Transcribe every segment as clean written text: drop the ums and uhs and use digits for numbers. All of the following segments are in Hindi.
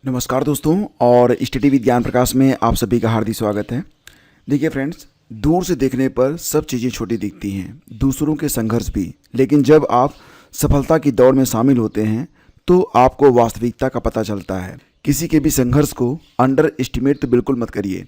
नमस्कार दोस्तों, और स्टडी विद ज्ञान प्रकाश में आप सभी का हार्दिक स्वागत है। देखिए फ्रेंड्स, दूर से देखने पर सब चीज़ें छोटी दिखती हैं, दूसरों के संघर्ष भी, लेकिन जब आप सफलता की दौड़ में शामिल होते हैं तो आपको वास्तविकता का पता चलता है। किसी के भी संघर्ष को अंडर एस्टिमेट तो बिल्कुल मत करिए।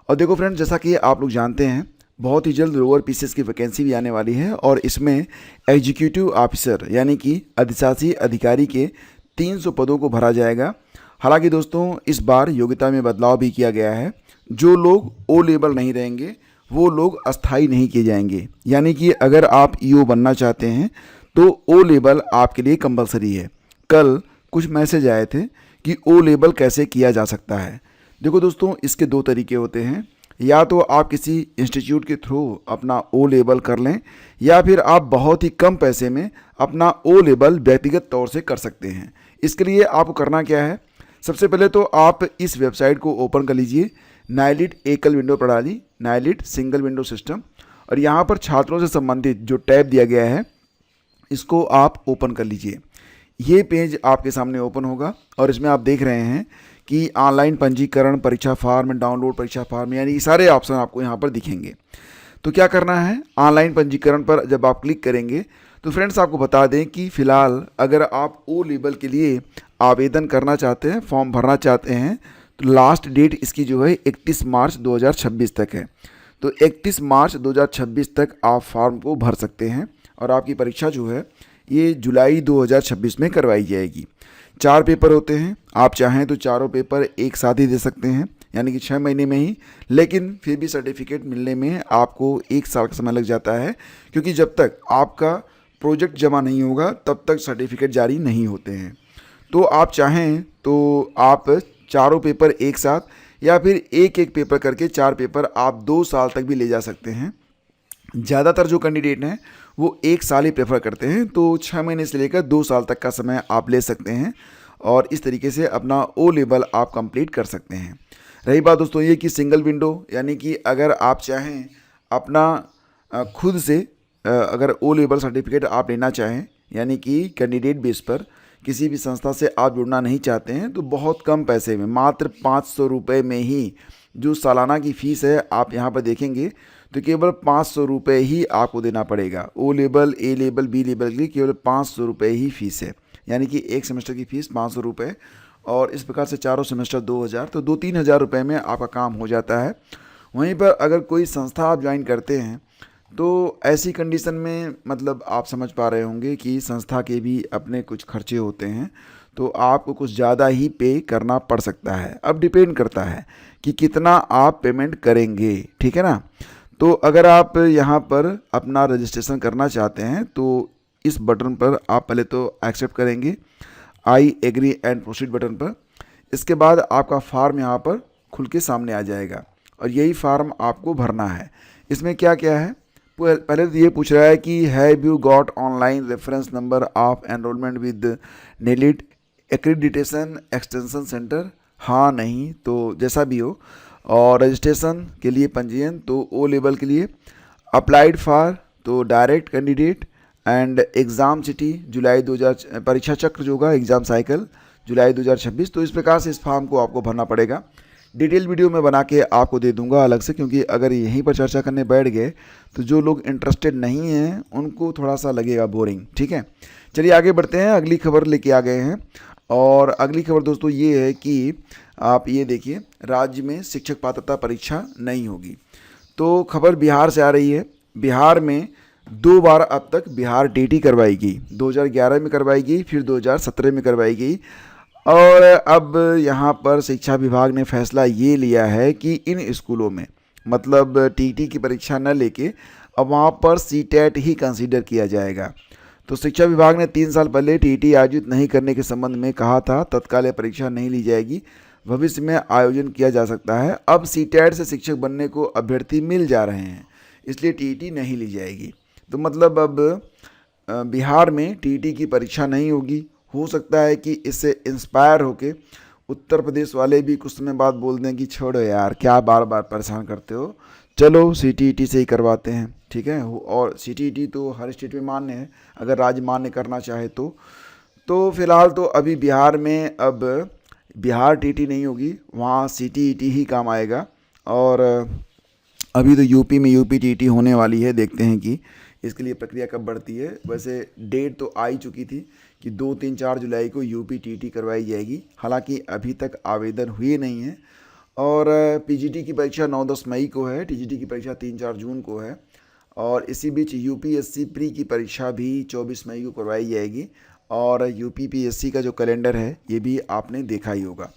और देखो फ्रेंड्स, जैसा कि आप लोग जानते हैं, बहुत ही जल्द लोअर पीसीएस की वैकेंसी भी आने वाली है और इसमें एग्जीक्यूटिव ऑफिसर यानी कि अधिशासी अधिकारी के 300 पदों को भरा जाएगा। हालांकि दोस्तों, इस बार योग्यता में बदलाव भी किया गया है। जो लोग ओ लेवल नहीं रहेंगे वो लोग अस्थाई नहीं किए जाएंगे। यानी कि अगर आप ईओ बनना चाहते हैं तो ओ लेवल आपके लिए कंपलसरी है। कल कुछ मैसेज आए थे कि ओ लेवल कैसे किया जा सकता है। देखो दोस्तों, इसके दो तरीके होते हैं। या तो आप किसी इंस्टीट्यूट के थ्रू अपना ओ लेवल कर लें, या फिर आप बहुत ही कम पैसे में अपना ओ लेवल व्यक्तिगत तौर से कर सकते हैं। इसके लिए आपको करना क्या है, सबसे पहले तो आप इस वेबसाइट को ओपन कर लीजिए, नाइलिट एकल विंडो प्रणाली, नाइलिट सिंगल विंडो सिस्टम। और यहाँ पर छात्रों से संबंधित जो टैब दिया गया है इसको आप ओपन कर लीजिए। ये पेज आपके सामने ओपन होगा और इसमें आप देख रहे हैं कि ऑनलाइन पंजीकरण, परीक्षा फॉर्म, डाउनलोड परीक्षा फॉर्म, यानी सारे ऑप्शन आपको यहाँ पर दिखेंगे। तो क्या करना है, ऑनलाइन पंजीकरण पर जब आप क्लिक करेंगे तो फ्रेंड्स आपको बता दें कि फ़िलहाल अगर आप ओ लेवल के लिए आवेदन करना चाहते हैं, फॉर्म भरना चाहते हैं, तो लास्ट डेट इसकी जो है 31 मार्च 2026 तक है। तो 31 मार्च 2026 तक आप फॉर्म को भर सकते हैं और आपकी परीक्षा जो है ये जुलाई 2026 में करवाई जाएगी। 4 पेपर होते हैं, आप चाहें तो चारों पेपर एक साथ ही दे सकते हैं, यानी कि 6 महीने में ही। लेकिन फिर भी सर्टिफिकेट मिलने में आपको 1 साल का समय लग जाता है, क्योंकि जब तक आपका प्रोजेक्ट जमा नहीं होगा तब तक सर्टिफिकेट जारी नहीं होते हैं। तो आप चाहें तो आप चारों पेपर एक साथ, या फिर एक एक पेपर करके 4 पेपर आप 2 साल तक भी ले जा सकते हैं। ज़्यादातर जो कैंडिडेट हैं वो 1 साल ही प्रेफर करते हैं, तो 6 महीने से लेकर 2 साल तक का समय आप ले सकते हैं और इस तरीके से अपना ओ लेवल आप कंप्लीट कर सकते हैं। रही बात दोस्तों ये कि सिंगल विंडो, यानी कि अगर आप चाहें अपना खुद से अगर ओ लेवल सर्टिफिकेट आप लेना चाहें, यानी कि कैंडिडेट बेस पर किसी भी संस्था से आप जुड़ना नहीं चाहते हैं, तो बहुत कम पैसे में, मात्र 500 रुपये में ही जो सालाना की फ़ीस है आप यहाँ पर देखेंगे तो केवल 500 रुपये ही आपको देना पड़ेगा। ओ लेवल, ए लेवल, बी लेवल के लिए केवल 500 रुपये ही फ़ीस है, यानी कि एक सेमेस्टर की फ़ीस 500 रुपये, और इस प्रकार से चारों सेमेस्टर 2000, तो 2-3 हज़ार रुपये में आपका काम हो जाता है। वहीं पर अगर कोई संस्था आप ज्वाइन करते हैं तो ऐसी कंडीशन में, मतलब आप समझ पा रहे होंगे कि संस्था के भी अपने कुछ खर्चे होते हैं, तो आपको कुछ ज़्यादा ही पे करना पड़ सकता है। अब डिपेंड करता है कि कितना आप पेमेंट करेंगे, ठीक है ना। तो अगर आप यहाँ पर अपना रजिस्ट्रेशन करना चाहते हैं तो इस बटन पर आप पहले तो एक्सेप्ट करेंगे, I agree and proceed button पर। इसके बाद आपका फॉर्म यहाँ पर खुल के सामने आ जाएगा और यही फॉर्म आपको भरना है। इसमें क्या क्या है, पहले तो ये पूछ रहा है कि have you got online reference number of enrolment with NIELIT accreditation extension centre, हाँ नहीं, तो जैसा भी हो। और रजिस्ट्रेशन के लिए पंजीयन तो ओ लेवल के लिए, अप्लाइड फॉर तो direct candidate, and exam city जुलाई 2000, परीक्षा चक्र जो होगा एग्ज़ाम साइकिल जुलाई 2026। तो इस प्रकार से इस फॉर्म को आपको भरना पड़ेगा। डिटेल वीडियो में बना के आपको दे दूंगा अलग से, क्योंकि अगर यहीं पर चर्चा करने बैठ गए तो जो लोग इंटरेस्टेड नहीं हैं उनको थोड़ा सा लगेगा बोरिंग, ठीक है। चलिए आगे बढ़ते हैं, अगली खबर लेके आ गए हैं। और अगली खबर दोस्तों ये है कि आप ये देखिए, राज्य में शिक्षक पात्रता परीक्षा नहीं होगी। तो खबर बिहार से आ रही है। बिहार में 2 बार अब तक बिहार टीटी करवाई गई, 2011 में करवाई गई, फिर 2017 में करवाई गई। और अब यहाँ पर शिक्षा विभाग ने फैसला ये लिया है कि इन स्कूलों में, मतलब टीटी की परीक्षा न लेके अब वहाँ पर सीटेट ही कंसीडर किया जाएगा। तो शिक्षा विभाग ने 3 साल पहले टीटी आयोजित नहीं करने के संबंध में कहा था तत्काल परीक्षा नहीं ली जाएगी, भविष्य में आयोजन किया जा सकता है। अब सीटेट से शिक्षक बनने को अभ्यर्थी मिल जा रहे हैं, इसलिए टीटी नहीं ली जाएगी। तो मतलब अब बिहार में टीटी की परीक्षा नहीं होगी। हो सकता है कि इससे इंस्पायर होके उत्तर प्रदेश वाले भी कुछ समय बाद बोल दें कि छोड़ो यार, क्या बार बार परेशान करते हो, चलो सीटीईटी से ही करवाते हैं, ठीक है। और सीटीईटी तो हर स्टेट में मान्य है, अगर राज्य मान्य करना चाहे तो फिलहाल तो अभी बिहार में अब बिहार टीटी नहीं होगी, वहाँ सीटीईटी ही काम आएगा। और अभी तो यूपी में यूपी टीटी होने वाली है, देखते हैं कि इसके लिए प्रक्रिया कब बढ़ती है। वैसे डेट तो आ ही चुकी थी कि 2, 3, 4 जुलाई को यूपी टीटी करवाई जाएगी, हालांकि अभी तक आवेदन हुए नहीं हैं। और पीजीटी की परीक्षा 9-10 मई को है, टीजीटी की परीक्षा 3-4 जून को है। और इसी बीच यूपीएससी प्री की परीक्षा भी 24 मई को करवाई जाएगी। और यूपीपीएससी का जो कैलेंडर है ये भी आपने देखा ही होगा।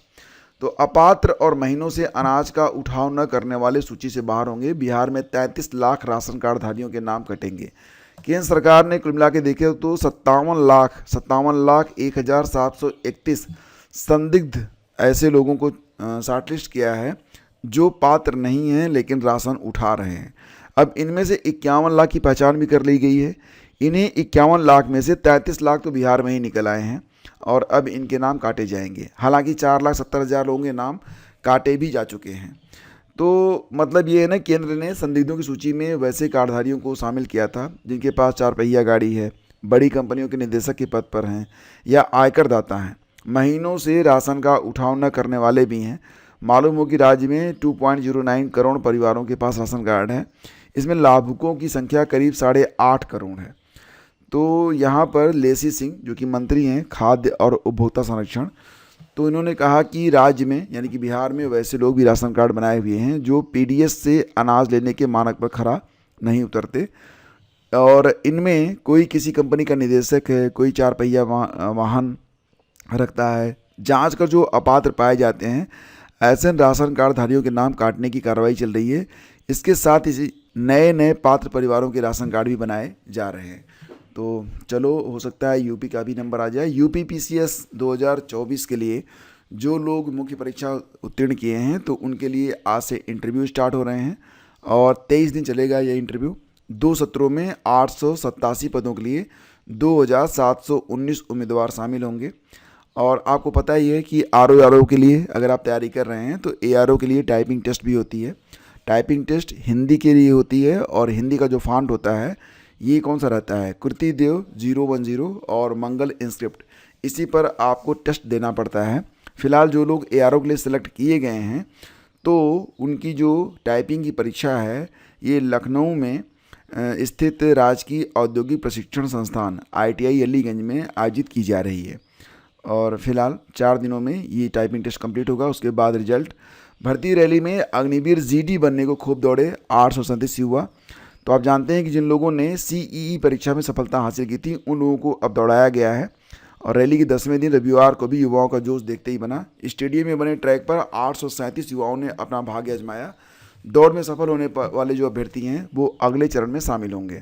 तो अपात्र और महीनों से अनाज का उठाव न करने वाले सूची से बाहर होंगे। बिहार में 33 लाख राशन कार्ड धारियों के नाम कटेंगे। केंद्र सरकार ने कुल मिला के देखे तो 57,01,731 संदिग्ध ऐसे लोगों को शॉर्टलिस्ट किया है जो पात्र नहीं हैं लेकिन राशन उठा रहे हैं। अब इनमें से 51 लाख की पहचान भी कर ली गई है। इन्हें 51 लाख में से 33 लाख तो बिहार में ही निकल आए हैं और अब इनके नाम काटे जाएंगे। हालांकि 4,70,000 लोगों के नाम काटे भी जा चुके हैं। तो मतलब ये है ना, केंद्र ने संदिग्धों की सूची में वैसे कार्डधारियों को शामिल किया था जिनके पास 4 पहिया गाड़ी है, बड़ी कंपनियों के निदेशक के पद पर हैं या आयकर दाता हैं। महीनों से राशन का उठाव न करने वाले भी हैं। मालूम हो कि राज्य में 2.09 करोड़ परिवारों के पास राशन कार्ड है। इसमें लाभुकों की संख्या करीब 8.5 करोड़ है। तो यहाँ पर लेसी सिंह जो कि मंत्री हैं खाद्य और उपभोक्ता संरक्षण, तो इन्होंने कहा कि राज्य में यानी कि बिहार में वैसे लोग भी राशन कार्ड बनाए हुए हैं जो पीडीएस से अनाज लेने के मानक पर खरा नहीं उतरते। और इनमें कोई किसी कंपनी का निदेशक है, कोई 4 पहिया वाहन रखता है। जांच कर जो अपात्र पाए जाते हैं ऐसे राशन कार्ड धारियों के नाम काटने की कार्रवाई चल रही है। इसके साथ ही नए पात्र परिवारों के राशन कार्ड भी बनाए जा रहे हैं। तो चलो, हो सकता है यूपी का भी नंबर आ जाए। यूपी पीसीएस 2024 के लिए जो लोग मुख्य परीक्षा उत्तीर्ण किए हैं तो उनके लिए आज से इंटरव्यू स्टार्ट हो रहे हैं और 23 दिन चलेगा ये इंटरव्यू। 2 सत्रों में 887 पदों के लिए 2,719 उम्मीदवार शामिल होंगे। और आपको पता ही है कि आरओ के लिए अगर आप तैयारी कर रहे हैं तो एआरओ के लिए टाइपिंग टेस्ट भी होती है। टाइपिंग टेस्ट हिंदी के लिए होती है और हिंदी का जो फॉन्ट होता है ये कौन सा रहता है, कृतिदेव 010 और मंगल इंस्क्रिप्ट, इसी पर आपको टेस्ट देना पड़ता है। फिलहाल जो लोग एआरओ के लिए सिलेक्ट किए गए हैं तो उनकी जो टाइपिंग की परीक्षा है ये लखनऊ में स्थित राजकीय औद्योगिक प्रशिक्षण संस्थान ITI अलीगंज में आयोजित की जा रही है। और फिलहाल 4 दिनों में ये टाइपिंग टेस्ट कंप्लीट होगा। उसके बाद रिजल्ट। भर्ती रैली में अग्निवीर GD बनने को खूब दौड़े 837 युवा। तो आप जानते हैं कि जिन लोगों ने CEE परीक्षा में सफलता हासिल की थी उन लोगों को अब दौड़ाया गया है। और रैली के 10वें दिन रविवार को भी युवाओं का जोश देखते ही बना। स्टेडियम में बने ट्रैक पर 837 युवाओं ने अपना भाग्य आजमाया। दौड़ में सफल होने वाले जो अभ्यर्थी हैं वो अगले चरण में शामिल होंगे।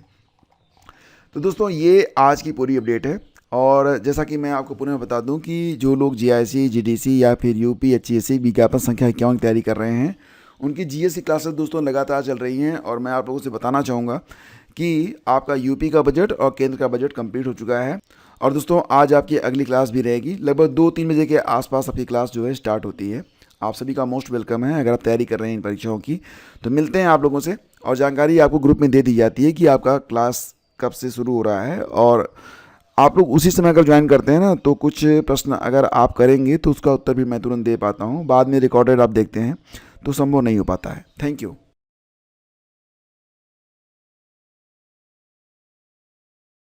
तो दोस्तों ये आज की पूरी अपडेट है। और जैसा कि मैं आपको पुनः बता दूं कि जो लोग GIC, GDC या फिर UP HESC विज्ञापन संख्या 51 की तैयारी कर रहे हैं उनकी GS की क्लासेस दोस्तों लगातार चल रही हैं। और मैं आप लोगों से बताना चाहूँगा कि आपका यूपी का बजट और केंद्र का बजट कंप्लीट हो चुका है। और दोस्तों आज आपकी अगली क्लास भी रहेगी, लगभग 2-3 बजे के आसपास आपकी क्लास जो है स्टार्ट होती है। आप सभी का मोस्ट वेलकम है अगर आप तैयारी कर रहे हैं इन परीक्षाओं की। तो मिलते हैं आप लोगों से और जानकारी आपको ग्रुप में दे दी जाती है कि आपका क्लास कब से शुरू हो रहा है। और आप लोग उसी समय अगर ज्वाइन करते हैं ना तो कुछ प्रश्न अगर आप करेंगे तो उसका उत्तर भी मैं तुरंत दे पाता हूँ। बाद में रिकॉर्डेड आप देखते हैं तो संभव नहीं हो पाता है। Thank you.